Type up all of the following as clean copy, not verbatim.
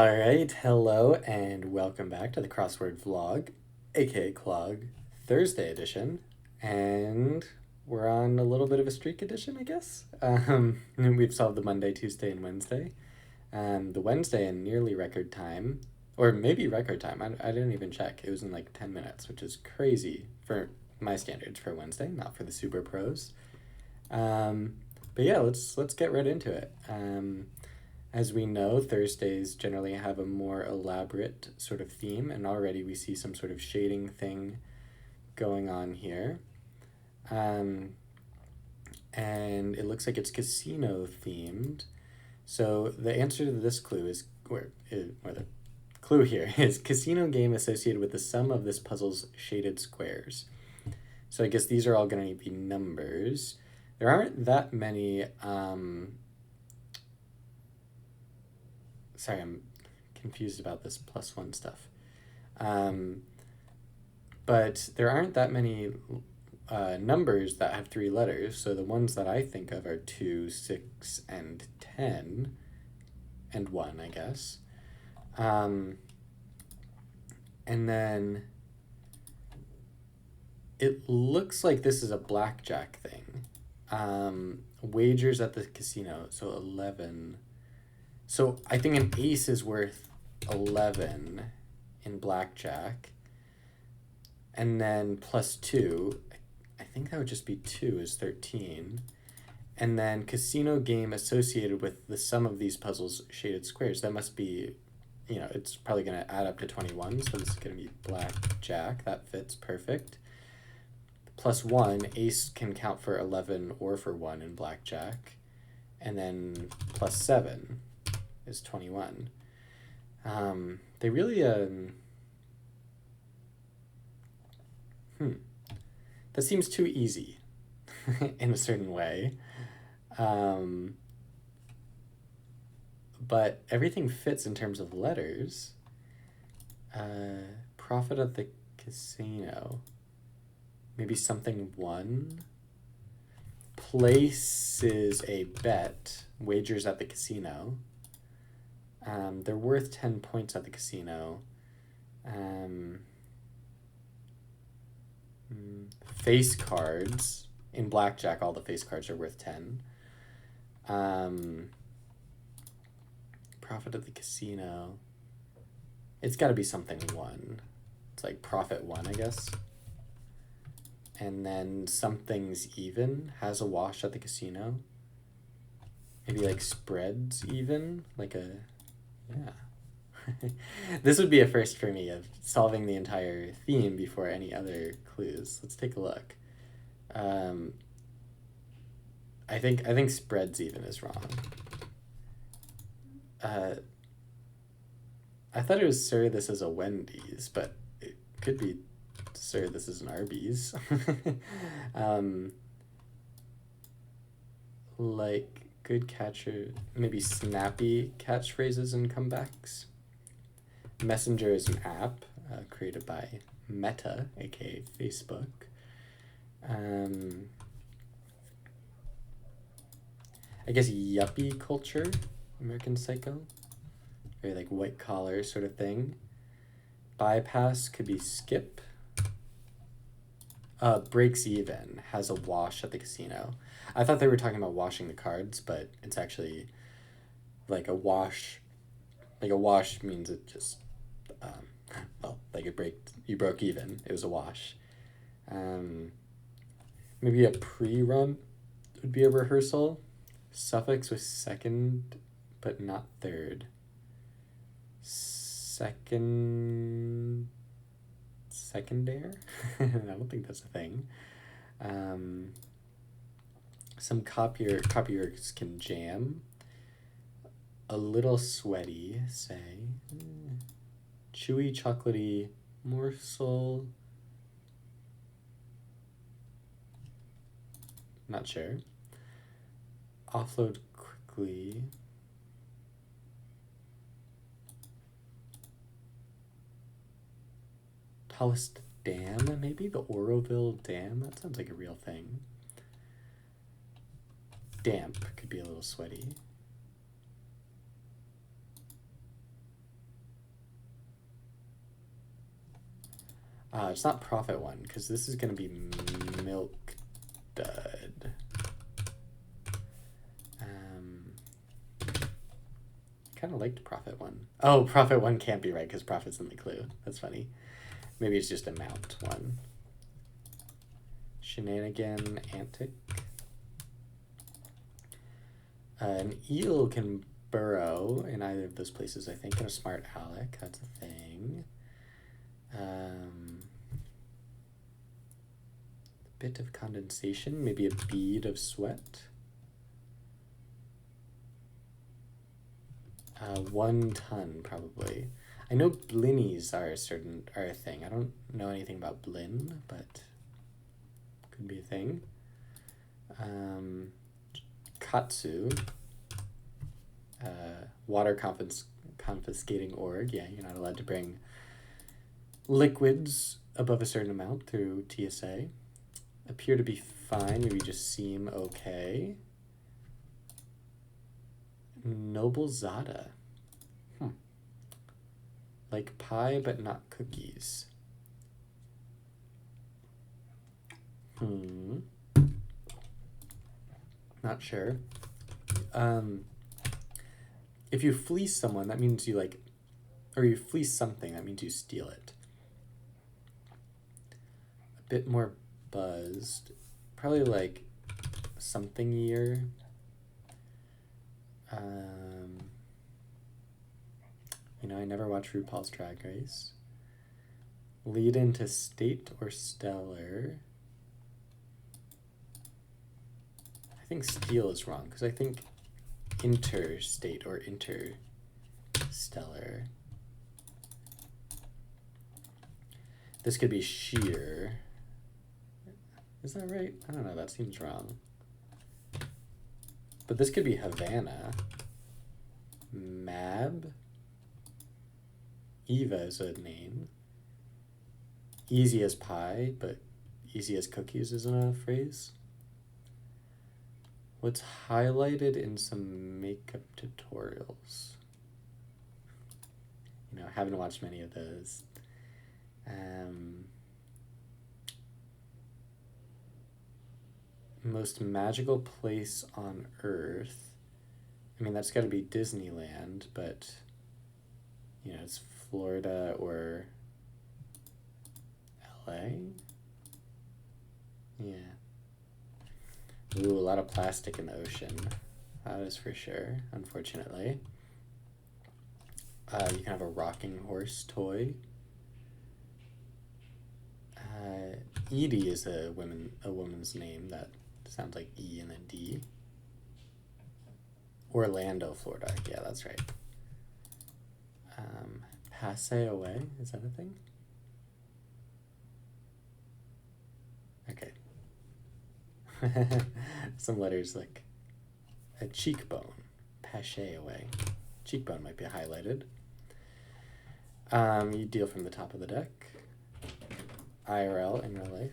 All right, hello and welcome back to the Crossword vlog, aka Clog, Thursday edition, and we're on a little bit of a streak edition, I guess. We've solved the Monday, Tuesday, and Wednesday. The Wednesday in nearly record time, or maybe record time. I didn't even check. It was in like 10 minutes, which is crazy for my standards for Wednesday, not for the super pros. But yeah, let's get right into it. As we know, Thursdays generally have a more elaborate sort of theme, and already we see some sort of shading thing going on here. And it looks like it's casino themed. So the answer to this clue is, or the clue here is casino game associated with the sum of this puzzle's shaded squares. So I guess these are all going to be numbers. There aren't that many. Sorry, I'm confused about this +1 stuff. But there aren't that many numbers that have 3 letters. So the ones that I think of are 2, 6, and 10, and 1, I guess. And then it looks like this is a blackjack thing. Wagers at the casino, so 11. So I think an ace is worth 11 in blackjack. And then +2, I think that would just be 2 is 13. And then casino game associated with the sum of these puzzles shaded squares. That must be, it's probably going to add up to 21. So this is going to be blackjack. That fits perfect. +1, ace can count for 11 or for 1 in blackjack. And then +7 is 21. They really, that seems too easy in a certain way. But everything fits in terms of letters. Profit at the casino. Maybe something 1. Place is a bet. Wagers at the casino. They're worth 10 points at the casino. Face cards. In blackjack, all the face cards are worth 10. Profit at the casino. It's got to be something 1. It's like profit 1, I guess. And then something's even. Has a wash at the casino. Maybe like spreads even. Like a... Yeah. This would be a first for me of solving the entire theme before any other clues. Let's take a look. I think spreads even is wrong. I thought it was Sir, this is a Wendy's, but it could be Sir, this is an Arby's. Like good catcher, maybe snappy catchphrases and comebacks. Messenger is an app created by Meta, aka Facebook. I guess yuppie culture, American Psycho. Very like white collar sort of thing. Bypass could be skip. Breaks even, has a wash at the casino. I thought they were talking about washing the cards, but it's actually like a wash. Like a wash means it just, like you broke even. It was a wash. Maybe a pre-run would be a rehearsal. Suffix with second, but not third. Secondare? I don't think that's a thing. Some copyers can jam. A little sweaty, say. Chewy, chocolatey morsel. Not sure. Offload quickly. Tallest dam, maybe? The Oroville Dam? That sounds like a real thing. Damp could be a little sweaty. It's not profit one, because this is going to be milk dud. Kind of liked profit one. Oh, profit one can't be right because profit's in the clue. That's funny. Maybe it's just amount one. Shenanigan, antic. An eel can burrow in either of those places, I think. And a smart aleck, that's a thing. A bit of condensation, maybe a bead of sweat. 1 ton, probably. I know blinnies are a thing. I don't know anything about blin, but could be a thing. Katsu, water confiscating org. Yeah, you're not allowed to bring liquids above a certain amount through TSA. Appear to be fine, maybe just seem okay. Noble Zada. Like pie, but not cookies. Not sure. If you fleece someone, that means you or you fleece something, that means you steal it. A bit more buzzed. Probably like something year. I never watched RuPaul's Drag Race. Lead into state or stellar. I think steal is wrong, because I think interstate or interstellar. This could be sheer. Is that right? I don't know, that seems wrong. But this could be Havana. Mab. Eva is a name. Easy as pie, but easy as cookies isn't a phrase. What's highlighted in some makeup tutorials? I haven't watched many of those. Most magical place on Earth. I mean, that's got to be Disneyland, but it's Florida or LA? Yeah. Ooh, a lot of plastic in the ocean. That is for sure, unfortunately. You can have a rocking horse toy. Edie is a woman's name that sounds like E and then D. Orlando, Florida. Yeah, that's right. Passe away, is that a thing? Okay. Some letters like a cheekbone. Passe away. Cheekbone might be highlighted. You deal from the top of the deck. IRL, in real life.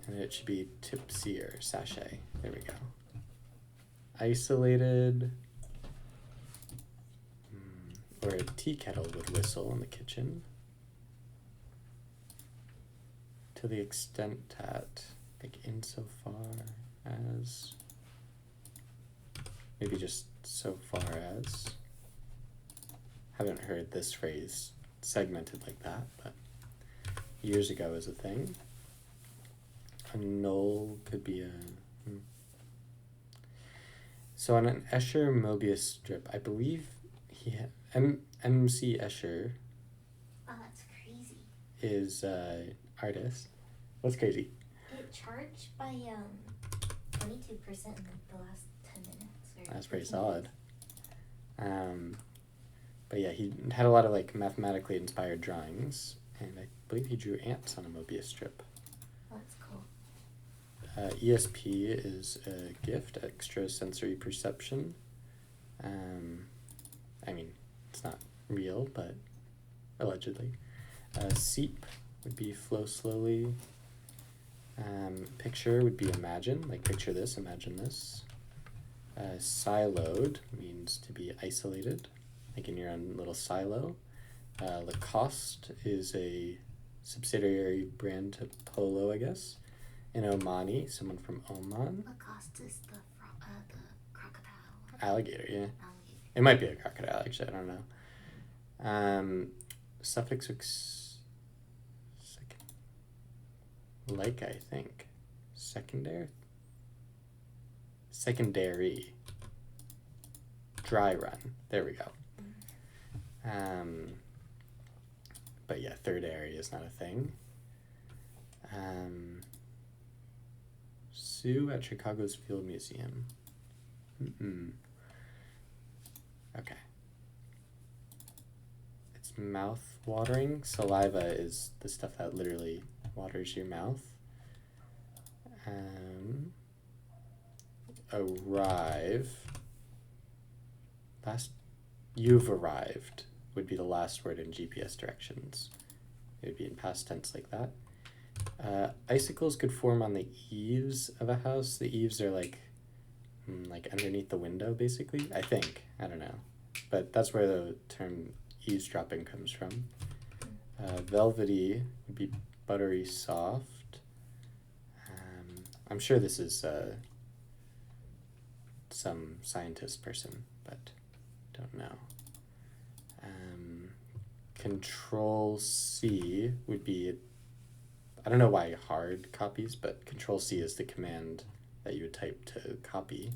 And it should be tipsy or sachet. There we go. Isolated. Or a tea kettle with whistle in the kitchen. To the extent that, insofar as, maybe just so far as. Haven't heard this phrase segmented like that, but years ago was a thing. A knoll could be a. So on an Escher Mobius strip, I believe he had MC Escher. Oh, that's crazy. Is artist. What's crazy? It charged by 22% in the last 10 minutes. That's pretty solid. But yeah, he had a lot of mathematically inspired drawings, and I believe he drew ants on a Mobius strip. Oh, that's cool. ESP is a gift, extrasensory perception. I mean, it's not real, but allegedly. Seep would be flow slowly. Picture would be imagine, picture this, imagine this. Siloed means to be isolated, in your own little silo. Lacoste is a subsidiary brand to Polo, I guess. In Omani, someone from Oman. Lacoste is the crocodile. Alligator, yeah. Alligator. It might be a crocodile, actually, I don't know. Suffix like, I think. Secondary. Dry run. There we go. But yeah, third area is not a thing. Sue at Chicago's Field Museum. Okay. It's mouth watering. Saliva is the stuff that literally waters your mouth. Arrive. You've arrived would be the last word in GPS directions. It would be in past tense like that. Icicles could form on the eaves of a house. The eaves are like underneath the window, basically. I think. I don't know. But that's where the term eavesdropping comes from. Velvety would be buttery soft. I'm sure this is some scientist person, but don't know. Control C would be, I don't know why hard copies, but Control C is the command that you would type to copy.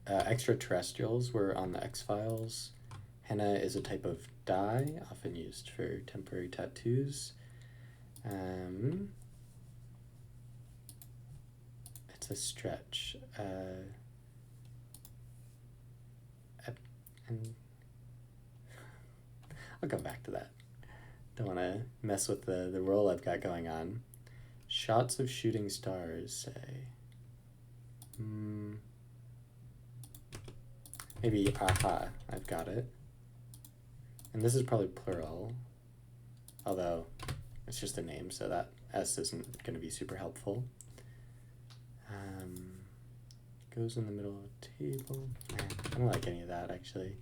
Extraterrestrials were on the X-Files. Henna is a type of dye, often used for temporary tattoos. It's a stretch. And I'll come back to that. Don't want to mess with the role I've got going on. Shots of shooting stars, say. Maybe aha, I've got it. And this is probably plural, although it's just a name, so that S isn't going to be super helpful. Goes in the middle of a table. I don't like any of that, actually.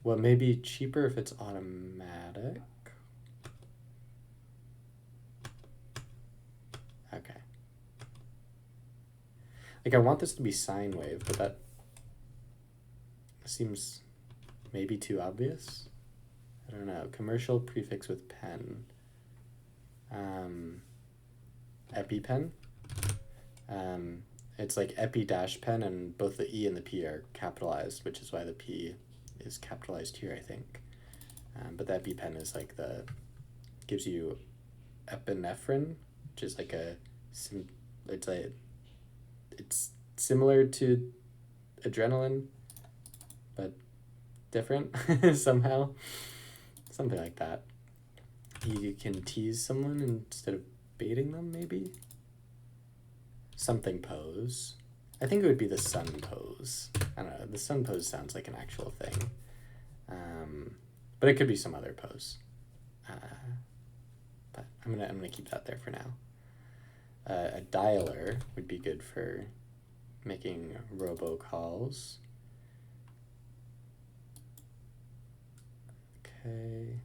Well, maybe cheaper if it's automatic. Okay. Like, I want this to be sine wave, but that seems maybe too obvious. I don't know. Commercial prefix with pen. EpiPen. It's like epi-pen, and both the E and the P are capitalized, which is why the P is capitalized here, I think. But the EpiPen is like gives you epinephrine, which is like it's similar to adrenaline, but different somehow. Something like that. You can tease someone instead of baiting them, maybe? Something pose. I think it would be the sun pose. I don't know. The sun pose sounds like an actual thing. But it could be some other pose. But I'm gonna keep that there for now. A dialer would be good for making robocalls. Okay.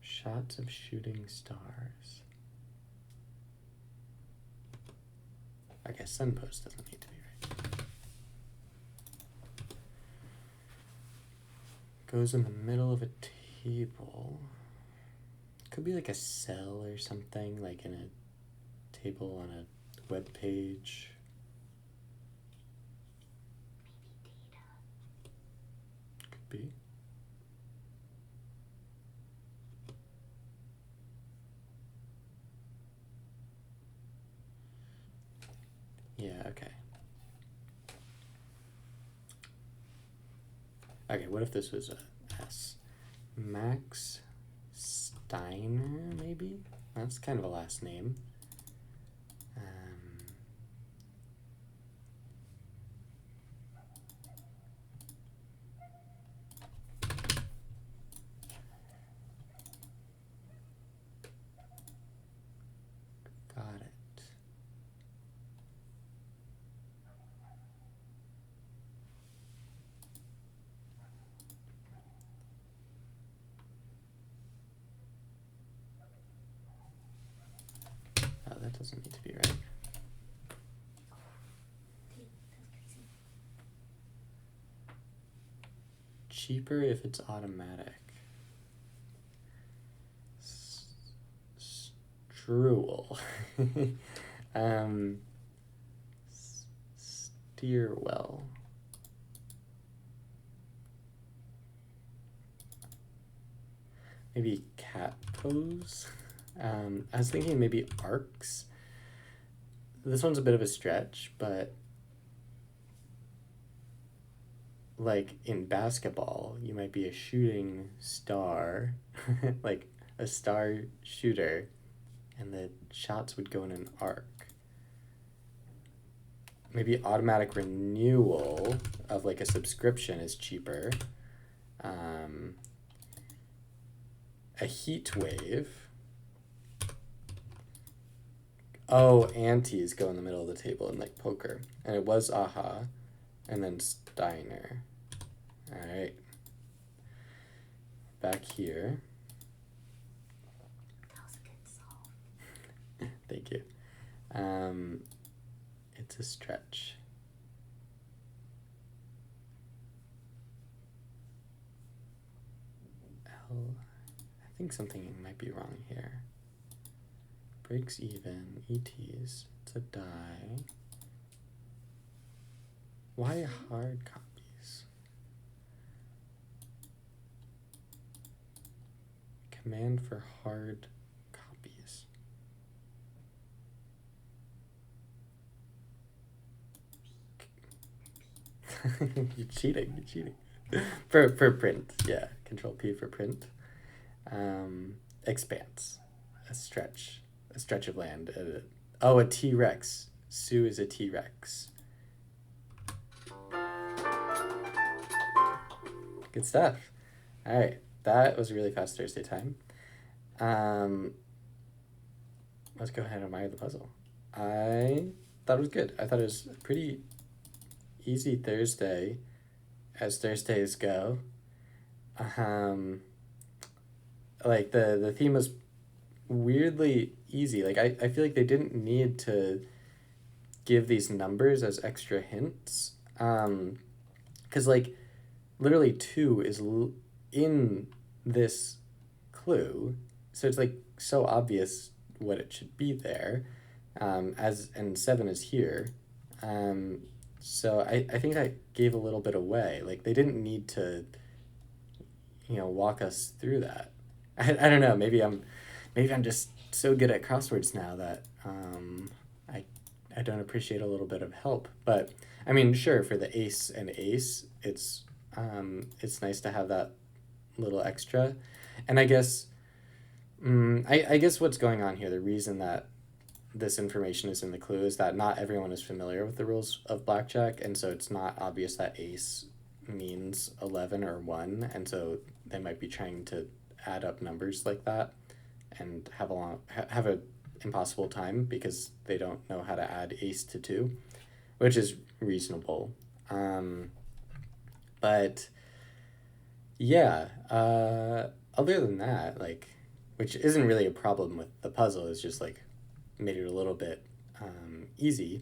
Shots of shooting stars. I guess sun pose doesn't need to be right. Goes in the middle of a table. Could be like a cell or something, like in a table on a web page. Could be. Yeah, okay. Okay, what if this was a S? Max Steiner, maybe? That's kind of a last name. Got it. doesn't need to be right. Dude, that's crazy. Cheaper if it's automatic. Struel. Steer well. Maybe cat pose. I was thinking maybe arcs. This one's a bit of a stretch, but like in basketball, you might be a shooting star, like a star shooter, and the shots would go in an arc. Maybe automatic renewal of like a subscription is cheaper. A heat wave. Oh, antes go in the middle of the table in like poker. And it was Aha, and then Steiner. All right. Back here. That was a good solve. Thank you. It's a stretch. I think something might be wrong here. Breaks even, ETs, it's a die. Why hard copies? Command for hard copies. You're cheating. For print, yeah. Control P for print. Expanse. A stretch of land. Oh, a T-Rex. Sue is a T-Rex. Good stuff. All right, that was a really fast Thursday time. Let's go ahead and admire the puzzle. I thought it was good. I thought it was a pretty easy Thursday, as Thursdays go. Like the theme was weirdly easy. Like I feel like they didn't need to give these numbers as extra hints. 'Cause like literally 2 is in this clue, so it's like so obvious what it should be there. And 7 is here. So I think that gave a little bit away. Like they didn't need to, walk us through that. I don't know. Maybe I'm just so good at crosswords now that I don't appreciate a little bit of help. But I mean, sure, for the ace and ace, it's nice to have that little extra. And I guess I guess what's going on here, the reason that this information is in the clue is that not everyone is familiar with the rules of blackjack, and so it's not obvious that ace means 11 or 1, and so they might be trying to add up numbers like that and have a impossible time because they don't know how to add ace to 2, which is reasonable. But yeah, other than that, like, which isn't really a problem with the puzzle, it's just like made it a little bit easy.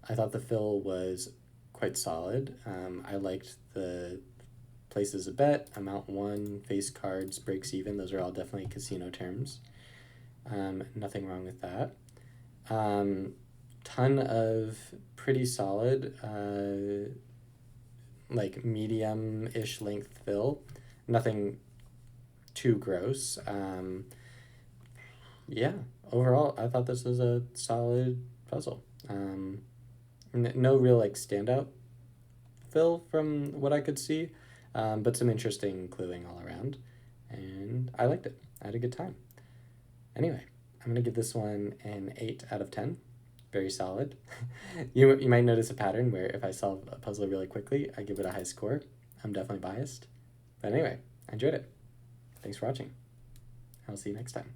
I thought the fill was quite solid. I liked the places a bet, amount 1, face cards, breaks even. Those are all definitely casino terms. Nothing wrong with that. Ton of pretty solid, like medium-ish length fill. Nothing too gross. Yeah, overall, I thought this was a solid puzzle. No real like standout fill from what I could see, but some interesting cluing all around, and I liked it. I had a good time. Anyway, I'm gonna give this one an 8 out of 10. Very solid. You might notice a pattern where if I solve a puzzle really quickly, I give it a high score. I'm definitely biased. But anyway, I enjoyed it. Thanks for watching. I'll see you next time.